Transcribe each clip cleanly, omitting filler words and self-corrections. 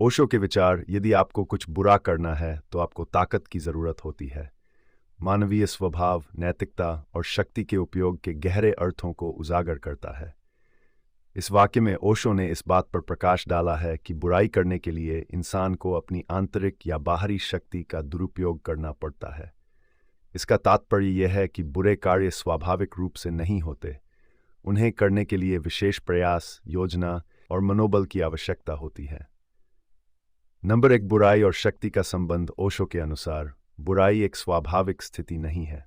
ओशो के विचार, यदि आपको कुछ बुरा करना है तो आपको ताकत की जरूरत होती है। मानवीय स्वभाव, नैतिकता और शक्ति के उपयोग के गहरे अर्थों को उजागर करता है। इस वाक्य में ओशो ने इस बात पर प्रकाश डाला है कि बुराई करने के लिए इंसान को अपनी आंतरिक या बाहरी शक्ति का दुरुपयोग करना पड़ता है। इसका तात्पर्य यह है कि बुरे कार्य स्वाभाविक रूप से नहीं होते। उन्हें करने के लिए विशेष प्रयास, योजना और मनोबल की आवश्यकता होती है। नंबर 1, बुराई और शक्ति का संबंध। ओशो के अनुसार बुराई एक स्वाभाविक स्थिति नहीं है।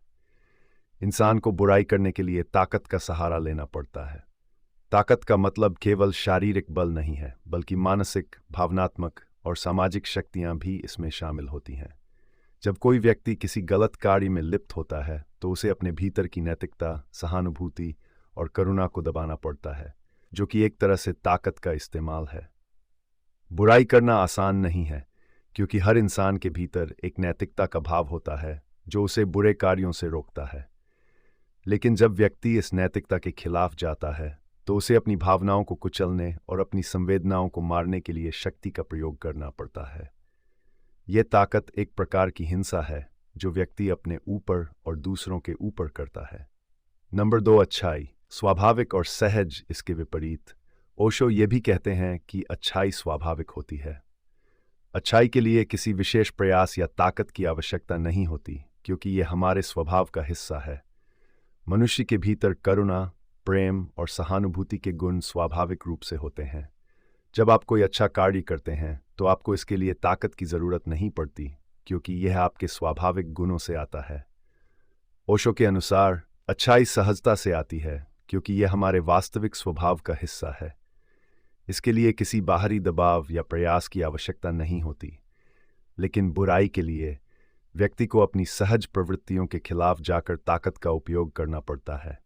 इंसान को बुराई करने के लिए ताकत का सहारा लेना पड़ता है। ताकत का मतलब केवल शारीरिक बल नहीं है, बल्कि मानसिक, भावनात्मक और सामाजिक शक्तियां भी इसमें शामिल होती हैं। जब कोई व्यक्ति किसी गलत कार्य में लिप्त होता है तो उसे अपने भीतर की नैतिकता, सहानुभूति और करुणा को दबाना पड़ता है, जो कि एक तरह से ताकत का इस्तेमाल है। बुराई करना आसान नहीं है, क्योंकि हर इंसान के भीतर एक नैतिकता का भाव होता है जो उसे बुरे कार्यों से रोकता है। लेकिन जब व्यक्ति इस नैतिकता के खिलाफ जाता है तो उसे अपनी भावनाओं को कुचलने और अपनी संवेदनाओं को मारने के लिए शक्ति का प्रयोग करना पड़ता है। यह ताकत एक प्रकार की हिंसा है जो व्यक्ति अपने ऊपर और दूसरों के ऊपर करता है। नंबर 2, अच्छाई, स्वाभाविक और सहज। इसके विपरीत ओशो ये भी कहते हैं कि अच्छाई स्वाभाविक होती है। अच्छाई के लिए किसी विशेष प्रयास या ताकत की आवश्यकता नहीं होती, क्योंकि यह हमारे स्वभाव का हिस्सा है। मनुष्य के भीतर करुणा, प्रेम और सहानुभूति के गुण स्वाभाविक रूप से होते हैं। जब आप कोई अच्छा कार्य करते हैं तो आपको इसके लिए ताकत की जरूरत नहीं पड़ती, क्योंकि यह आपके स्वाभाविक गुणों से आता है। ओशो के अनुसार अच्छाई सहजता से आती है, क्योंकि यह हमारे वास्तविक स्वभाव का हिस्सा है। इसके लिए किसी बाहरी दबाव या प्रयास की आवश्यकता नहीं होती। लेकिन बुराई के लिए व्यक्ति को अपनी सहज प्रवृत्तियों के खिलाफ जाकर ताकत का उपयोग करना पड़ता है।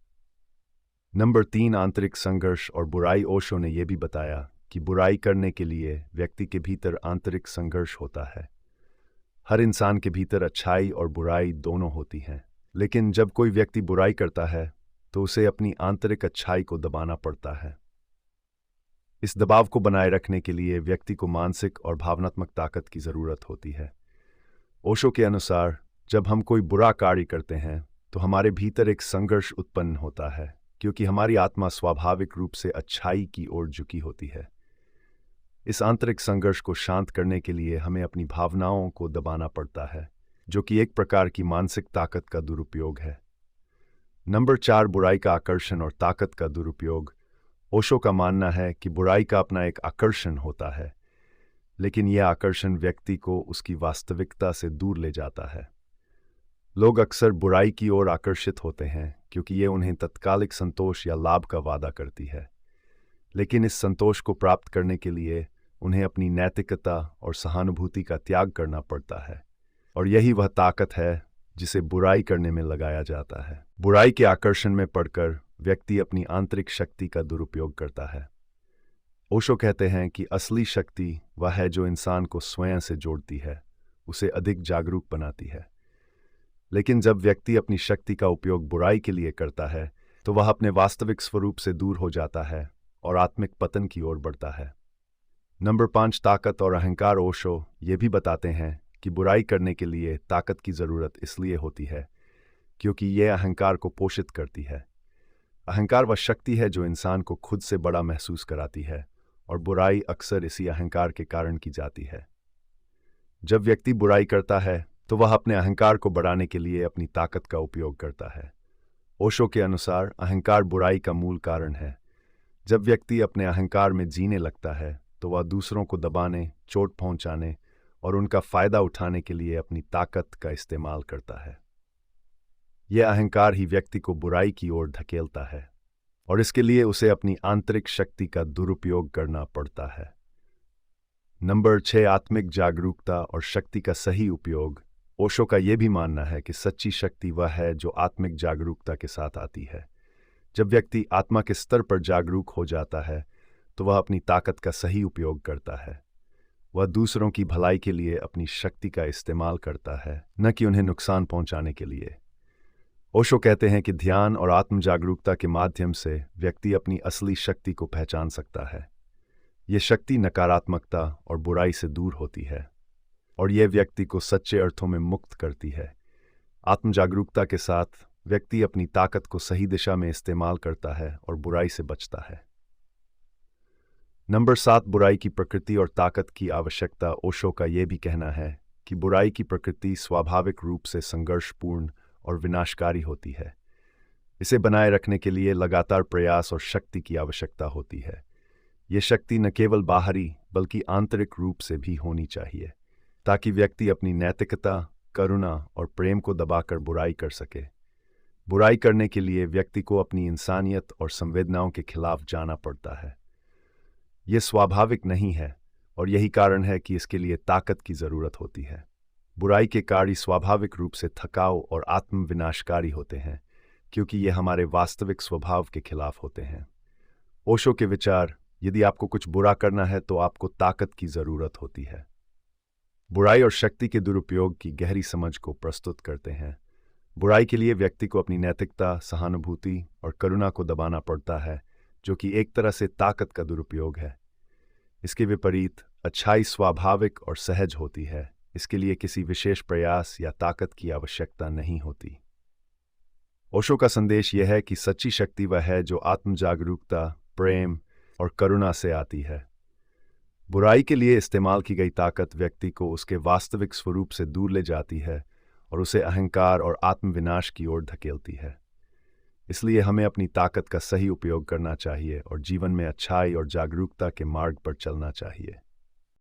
नंबर 3, आंतरिक संघर्ष और बुराई। ओशो ने यह भी बताया कि बुराई करने के लिए व्यक्ति के भीतर आंतरिक संघर्ष होता है। हर इंसान के भीतर अच्छाई और बुराई दोनों होती हैं, लेकिन जब कोई व्यक्ति बुराई करता है तो उसे अपनी आंतरिक अच्छाई को दबाना पड़ता है। इस दबाव को बनाए रखने के लिए व्यक्ति को मानसिक और भावनात्मक ताकत की जरूरत होती है। ओशो के अनुसार जब हम कोई बुरा कार्य करते हैं तो हमारे भीतर एक संघर्ष उत्पन्न होता है, क्योंकि हमारी आत्मा स्वाभाविक रूप से अच्छाई की ओर झुकी होती है। इस आंतरिक संघर्ष को शांत करने के लिए हमें अपनी भावनाओं को दबाना पड़ता है, जो कि एक प्रकार की मानसिक ताकत का दुरुपयोग है। नंबर 4, बुराई का आकर्षण और ताकत का दुरुपयोग। ओशो का मानना है कि बुराई का अपना एक आकर्षण होता है, लेकिन यह आकर्षण व्यक्ति को उसकी वास्तविकता से दूर ले जाता है। लोग अक्सर बुराई की ओर आकर्षित होते हैं क्योंकि यह उन्हें तत्कालिक संतोष या लाभ का वादा करती है। लेकिन इस संतोष को प्राप्त करने के लिए उन्हें अपनी नैतिकता और सहानुभूति का त्याग करना पड़ता है, और यही वह ताकत है जिसे बुराई करने में लगाया जाता है। बुराई के आकर्षण में पड़कर व्यक्ति अपनी आंतरिक शक्ति का दुरुपयोग करता है। ओशो कहते हैं कि असली शक्ति वह है जो इंसान को स्वयं से जोड़ती है, उसे अधिक जागरूक बनाती है। लेकिन जब व्यक्ति अपनी शक्ति का उपयोग बुराई के लिए करता है तो वह अपने वास्तविक स्वरूप से दूर हो जाता है और आत्मिक पतन की ओर बढ़ता है। नंबर 5, ताकत और अहंकार। ओशो ये भी बताते हैं कि बुराई करने के लिए ताकत की जरूरत इसलिए होती है क्योंकि यह अहंकार को पोषित करती है। अहंकार वह शक्ति है जो इंसान को खुद से बड़ा महसूस कराती है, और बुराई अक्सर इसी अहंकार के कारण की जाती है। जब व्यक्ति बुराई करता है तो वह अपने अहंकार को बढ़ाने के लिए अपनी ताकत का उपयोग करता है। ओशो के अनुसार अहंकार बुराई का मूल कारण है। जब व्यक्ति अपने अहंकार में जीने लगता है तो वह दूसरों को दबाने, चोट पहुंचाने और उनका फायदा उठाने के लिए अपनी ताकत का इस्तेमाल करता है। यह अहंकार ही व्यक्ति को बुराई की ओर धकेलता है, और इसके लिए उसे अपनी आंतरिक शक्ति का दुरुपयोग करना पड़ता है। नंबर 6, आत्मिक जागरूकता और शक्ति का सही उपयोग। ओशो का यह भी मानना है कि सच्ची शक्ति वह है जो आत्मिक जागरूकता के साथ आती है। जब व्यक्ति आत्मा के स्तर पर जागरूक हो जाता है तो वह अपनी ताकत का सही उपयोग करता है। वह दूसरों की भलाई के लिए अपनी शक्ति का इस्तेमाल करता है, न कि उन्हें नुकसान पहुंचाने के लिए। ओशो कहते हैं कि ध्यान और आत्म जागरूकता के माध्यम से व्यक्ति अपनी असली शक्ति को पहचान सकता है। ये शक्ति नकारात्मकता और बुराई से दूर होती है और यह व्यक्ति को सच्चे अर्थों में मुक्त करती है। आत्मजागरूकता के साथ व्यक्ति अपनी ताकत को सही दिशा में इस्तेमाल करता है और बुराई से बचता है। नंबर 7, बुराई की प्रकृति और ताकत की आवश्यकता। ओशो का यह भी कहना है कि बुराई की प्रकृति स्वाभाविक रूप से संघर्षपूर्ण और विनाशकारी होती है। इसे बनाए रखने के लिए लगातार प्रयास और शक्ति की आवश्यकता होती है। ये शक्ति न केवल बाहरी बल्कि आंतरिक रूप से भी होनी चाहिए ताकि व्यक्ति अपनी नैतिकता, करुणा और प्रेम को दबाकर बुराई कर सके। बुराई करने के लिए व्यक्ति को अपनी इंसानियत और संवेदनाओं के खिलाफ जाना पड़ता है। यह स्वाभाविक नहीं है और यही कारण है कि इसके लिए ताकत की जरूरत होती है। बुराई के कार्य स्वाभाविक रूप से थकाऊ और आत्मविनाशकारी होते हैं क्योंकि ये हमारे वास्तविक स्वभाव के खिलाफ होते हैं। ओशो के विचार, यदि आपको कुछ बुरा करना है तो आपको ताकत की जरूरत होती है। बुराई और शक्ति के दुरुपयोग की गहरी समझ को प्रस्तुत करते हैं। बुराई के लिए व्यक्ति को अपनी नैतिकता, सहानुभूति और करुणा को दबाना पड़ता है, जो कि एक तरह से ताकत का दुरुपयोग है। इसके विपरीत अच्छाई स्वाभाविक और सहज होती है। इसके लिए किसी विशेष प्रयास या ताकत की आवश्यकता नहीं होती। ओशो का संदेश यह है कि सच्ची शक्ति वह है जो आत्मजागरूकता, प्रेम और करुणा से आती है। बुराई के लिए इस्तेमाल की गई ताकत व्यक्ति को उसके वास्तविक स्वरूप से दूर ले जाती है और उसे अहंकार और आत्मविनाश की ओर धकेलती है। इसलिए हमें अपनी ताकत का सही उपयोग करना चाहिए और जीवन में अच्छाई और जागरूकता के मार्ग पर चलना चाहिए।